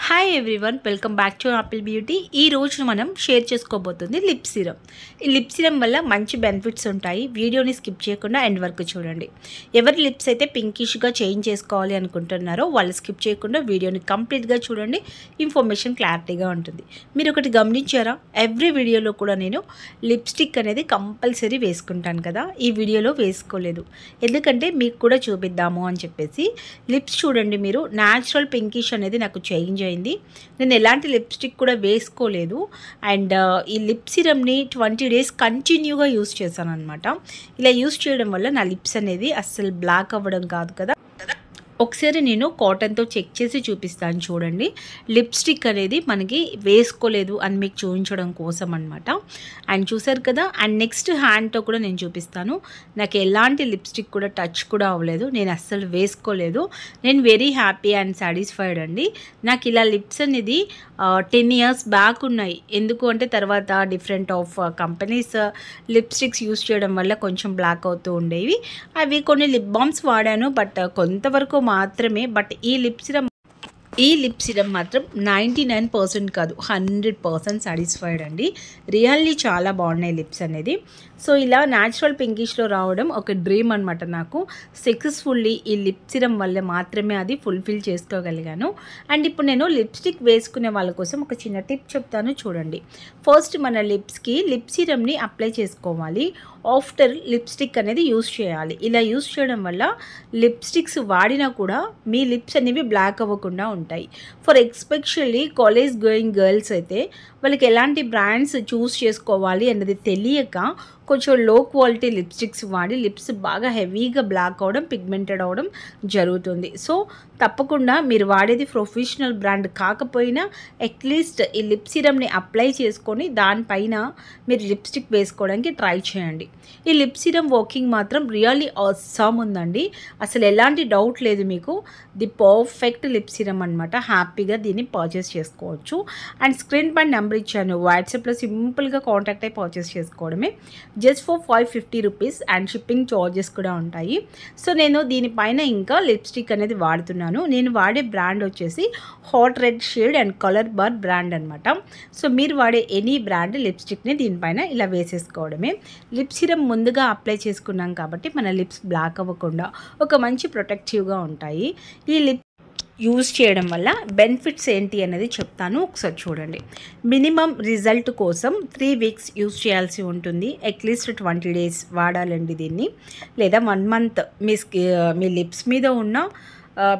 Hi everyone, welcome back to apple beauty. ఈ రోజు మనం షేర్ చేసుకోబోతుంది లిప్ సిరమ్. ఈ లిప్ సిరమ్ వల్ల మంచి బెనిఫిట్స్ ఉంటాయి. వీడియోని స్కిప్ చేయకుండా ఎండ్ వరకు చూడండి. ఎవరి లిప్స్ అయితే పింకిష్గా చేంజ్ చేసుకోవాలి అనుకుంటున్నారో వాళ్ళు స్కిప్ చేయకుండా వీడియోని కంప్లీట్గా చూడండి. ఇన్ఫర్మేషన్ క్లారిటీగా ఉంటుంది. మీరు ఒకటి గమనించారా, ఎవ్రీ వీడియోలో కూడా నేను లిప్స్టిక్ అనేది కంపల్సరీ వేసుకుంటాను కదా. ఈ వీడియోలో వేసుకోలేదు, ఎందుకంటే మీకు కూడా చూపిద్దాము అని చెప్పేసి. లిప్స్ చూడండి, మీరు న్యాచురల్ పింకిష్ అనేది నాకు చేంజ్ అయింది. నేను ఎలాంటి లిప్స్టిక్ కూడా వేసుకోలేదు. అండ్ ఈ లిప్ సిరమ్ని 20 days కంటిన్యూగా యూస్ చేశాను అనమాట. ఇలా యూస్ చేయడం వల్ల నా లిప్స్ అనేది అస్సలు బ్లాక్ అవ్వడం కాదు కదా. ఒకసారి నేను కాటన్తో చెక్ చేసి చూపిస్తాను చూడండి. లిప్స్టిక్ అనేది మనకి వేసుకోలేదు అని మీకు చూపించడం కోసం అనమాట. అండ్ చూసారు కదా. అండ్ నెక్స్ట్ హ్యాండ్తో కూడా నేను చూపిస్తాను. నాకు ఎలాంటి లిప్స్టిక్ కూడా టచ్ కూడా అవ్వలేదు, నేను అస్సలు వేసుకోలేదు. నేను వెరీ హ్యాపీ అండ్ సాటిస్ఫైడ్ అండి. నాకు ఇలా లిప్స్ అనేది 10 years బ్యాక్ ఉన్నాయి. ఎందుకు అంటే తర్వాత different of companies lipsticks use చేయడం వల్ల కొంచెం బ్లాక్ అవుతూ ఉండేవి. అవి కొన్ని లిప్ బామ్స్ వాడాను, బట్ కొంతవరకు మాత్రమే. బట్ ఈ లిప్ సిరమ్ మాత్రం 99% కాదు, 100% సాటిస్ఫైడ్ అండి. రియల్లీ చాలా బాగున్నాయి లిప్స్ అనేది. సో ఇలా న్యాచురల్ పింకిష్లో రావడం ఒక డ్రీమ్ అనమాట నాకు. సక్సెస్ఫుల్లీ ఈ లిప్ సిరమ్ వల్ల మాత్రమే అది ఫుల్ఫిల్ చేసుకోగలిగాను. అండ్ ఇప్పుడు నేను లిప్స్టిక్ వేసుకునే వాళ్ళ కోసం ఒక చిన్న టిప్ చెప్తాను చూడండి. ఫస్ట్ మన లిప్స్కి లిప్ సిరమ్ని అప్లై చేసుకోవాలి. ఆఫ్టర్ లిప్స్టిక్ అనేది యూస్ చేయాలి. ఇలా యూస్ చేయడం వల్ల లిప్స్టిక్స్ వాడినా కూడా మీ లిప్స్ అనేవి బ్లాక్ అవ్వకుండా ఉంటాయి. For especially college going girls అయితే వాళ్ళకి ఎలాంటి బ్రాండ్స్ చూస్ చేసుకోవాలి అన్నది తెలియక కొంచెం లో క్వాలిటీ లిప్స్టిక్స్ వాడి లిప్స్ బాగా హెవీగా బ్లాక్ అవడం, పిగ్మెంటెడ్ అవడం జరుగుతుంది. సో తప్పకుండా మీరు వాడేది ప్రొఫెషనల్ బ్రాండ్ కాకపోయినా అట్లీస్ట్ ఈ లిప్ సిరమ్ని అప్లై చేసుకొని దానిపైన మీరు లిప్స్టిక్ వేసుకోవడానికి ట్రై చేయండి. ఈ లిప్ సిరమ్ వర్కింగ్ మాత్రం రియల్లీ ఆసమ్ ఉందండి. అసలు ఎలాంటి డౌట్ లేదు మీకు. ది పర్ఫెక్ట్ లిప్ సిరమ్ అనమాట. హ్యాపీగా దీన్ని పర్చేస్ చేసుకోవచ్చు. అండ్ స్క్రీన్ పైన నెంబర్ ఇచ్చాను, వాట్సాప్లో సింపుల్గా కాంటాక్ట్ అయి పర్చేస్ చేసుకోవడమే. Just for 550 rupees and shipping charges కూడా ఉంటాయి. సో నేను దీనిపైన ఇంకా లిప్స్టిక్ అనేది వాడుతున్నాను. నేను వాడే బ్రాండ్ వచ్చేసి hot red shade and colour bar brand అనమాట. సో మీరు వాడే ఎనీ బ్రాండ్ లిప్స్టిక్ని దీనిపైన ఇలా వేసేసుకోవడమే. లిప్ సిరమ్ ముందుగా అప్లై చేసుకున్నాం కాబట్టి మన లిప్స్ బ్లాక్ అవ్వకుండా ఒక మంచి ప్రొటెక్టివ్గా ఉంటాయి. ఈ లిప్ యూజ్ చేయడం వల్ల బెనిఫిట్స్ ఏంటి అనేది చెప్తాను, ఒకసారి చూడండి. మినిమం రిజల్ట్ కోసం 3 weeks యూజ్ చేయాల్సి ఉంటుంది. అట్లీస్ట్ 20 days వాడాలండి దీన్ని, లేదా 1 month మీ లిప్స్ మీద ఉన్న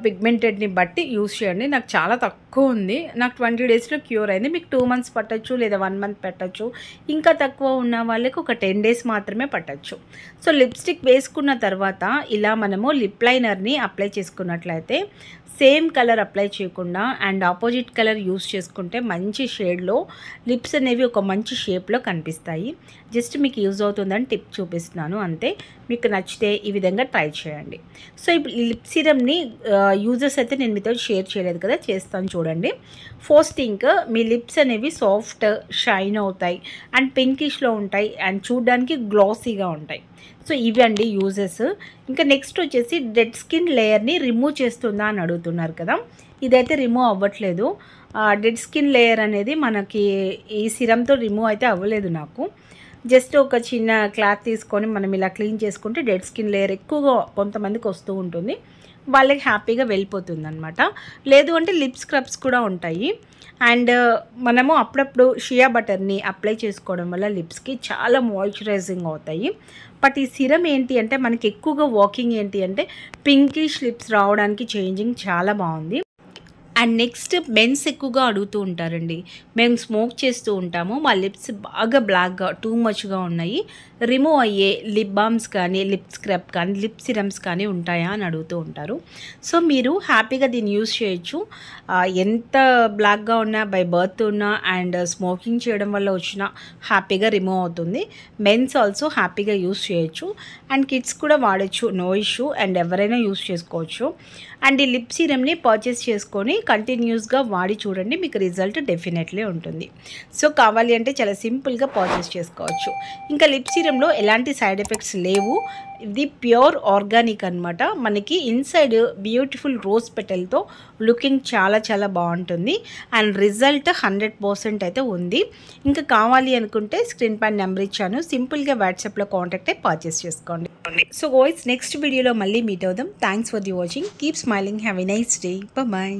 పిగ్మెంటెడ్ని బట్టి యూజ్ చేయండి. నాకు చాలా తక్కువ ఉంది, నాకు 20 daysలో క్యూర్ అయింది. మీకు 2 months పట్టచ్చు, లేదా 1 month పెట్టచ్చు. ఇంకా తక్కువ ఉన్న వాళ్ళకి ఒక 10 days మాత్రమే పట్టచ్చు. సో లిప్స్టిక్ వేసుకున్న తర్వాత ఇలా మనము లిప్ లైనర్ని అప్లై చేసుకున్నట్లయితే సేమ్ కలర్ అప్లై చేయకుండా అండ్ ఆపోజిట్ కలర్ యూస్ చేసుకుంటే మంచి షేడ్లో లిప్స్ అనేవి ఒక మంచి షేప్లో కనిపిస్తాయి. జస్ట్ మీకు యూజ్ అవుతుందని టిప్ చూపిస్తున్నాను అంతే. మీకు నచ్చితే ఈ విధంగా ట్రై చేయండి. సో ఇప్పుడు లిప్ సిరమ్ని యూజెస్ అయితే నేను మీతో షేర్ చేయలేదు కదా, చేస్తాను చూడండి. ఫస్ట్ థింగ్, మీ లిప్స్ అనేవి సాఫ్ట్ షైన్ అవుతాయి అండ్ పింకిష్లో ఉంటాయి అండ్ చూడడానికి గ్లాసీగా ఉంటాయి. సో ఇవి అండి యూజెస్. ఇంకా నెక్స్ట్ వచ్చేసి డెడ్ స్కిన్ లేయర్ని రిమూవ్ చేస్తుందా అని అడుగుతున్నారు కదా. ఇదైతే రిమూవ్ అవ్వట్లేదు. డెడ్ స్కిన్ లేయర్ అనేది మనకి ఈ సిరమ్తో రిమూవ్ అయితే అవ్వలేదు నాకు. జస్ట్ ఒక చిన్న క్లాత్ తీసుకొని మనం ఇలా క్లీన్ చేసుకుంటే డెడ్ స్కిన్ లేయర్ ఎక్కువగా కొంతమందికి వస్తూ ఉంటుంది, వాళ్ళకి హ్యాపీగా వెళ్ళిపోతుంది అనమాట. లేదు అంటే లిప్ స్క్రబ్స్ కూడా ఉంటాయి. అండ్ మనము అప్పుడప్పుడు షియా బటర్ని అప్లై చేసుకోవడం వల్ల లిప్స్కి చాలా మాయిశ్చరైజింగ్ అవుతాయి. బట్ ఈ సిరమ్ ఏంటి అంటే మనకి ఎక్కువగా వర్కింగ్ ఏంటి అంటే పింకిష్ లిప్స్ రావడానికి చేంజింగ్ చాలా బాగుంది. అండ్ నెక్స్ట్ మెన్స్ ఎక్కువగా అడుగుతూ ఉంటారండి, మేము స్మోక్ చేస్తూ ఉంటాము, మా లిప్స్ బాగా బ్లాక్గా టూ మచ్గా ఉన్నాయి, రిమూవ్ అయ్యే లిప్ బామ్స్ కానీ లిప్ స్క్రబ్ కానీ లిప్ సిరమ్స్ కానీ ఉంటాయా అని అడుగుతూ ఉంటారు. సో మీరు హ్యాపీగా దీన్ని యూజ్ చేయొచ్చు. ఎంత బ్లాక్గా ఉన్నా, బై బర్త్ ఉన్నా అండ్ స్మోకింగ్ చేయడం వల్ల వచ్చినా హ్యాపీగా రిమూవ్ అవుతుంది. మెన్స్ ఆల్సో హ్యాపీగా యూజ్ చేయొచ్చు అండ్ కిడ్స్ కూడా వాడచ్చు, నో ఇష్యూ. అండ్ ఎవరైనా యూజ్ చేసుకోవచ్చు. అండ్ ఈ లిప్ సిరమ్ని పర్చేస్ చేసుకొని కంటిన్యూస్గా వాడి చూడండి, మీకు రిజల్ట్ డెఫినెట్లీ ఉంటుంది. సో కావాలి అంటే చాలా సింపుల్గా పర్చేస్ చేసుకోవచ్చు. ఇంకా లిప్ సీరంలో ఎలాంటి సైడ్ ఎఫెక్ట్స్ లేవు. ఇది ప్యూర్ ఆర్గానిక్ అనమాట. మనకి ఇన్సైడ్ బ్యూటిఫుల్ రోజ్ పెటల్తో లుకింగ్ చాలా చాలా బాగుంటుంది అండ్ రిజల్ట్ 100% అయితే ఉంది. ఇంకా కావాలి అనుకుంటే స్క్రీన్ పైన నెంబర్ ఇచ్చాను, సింపుల్గా వాట్సాప్లో కాంటాక్ట్ అయ్యి పర్చేస్ చేసుకోండి. సో గైస్ నెక్స్ట్ వీడియోలో మళ్ళీ మీట్ అవుదాం. Thanks for the watching. Keep smiling. Have a nice day. Bye.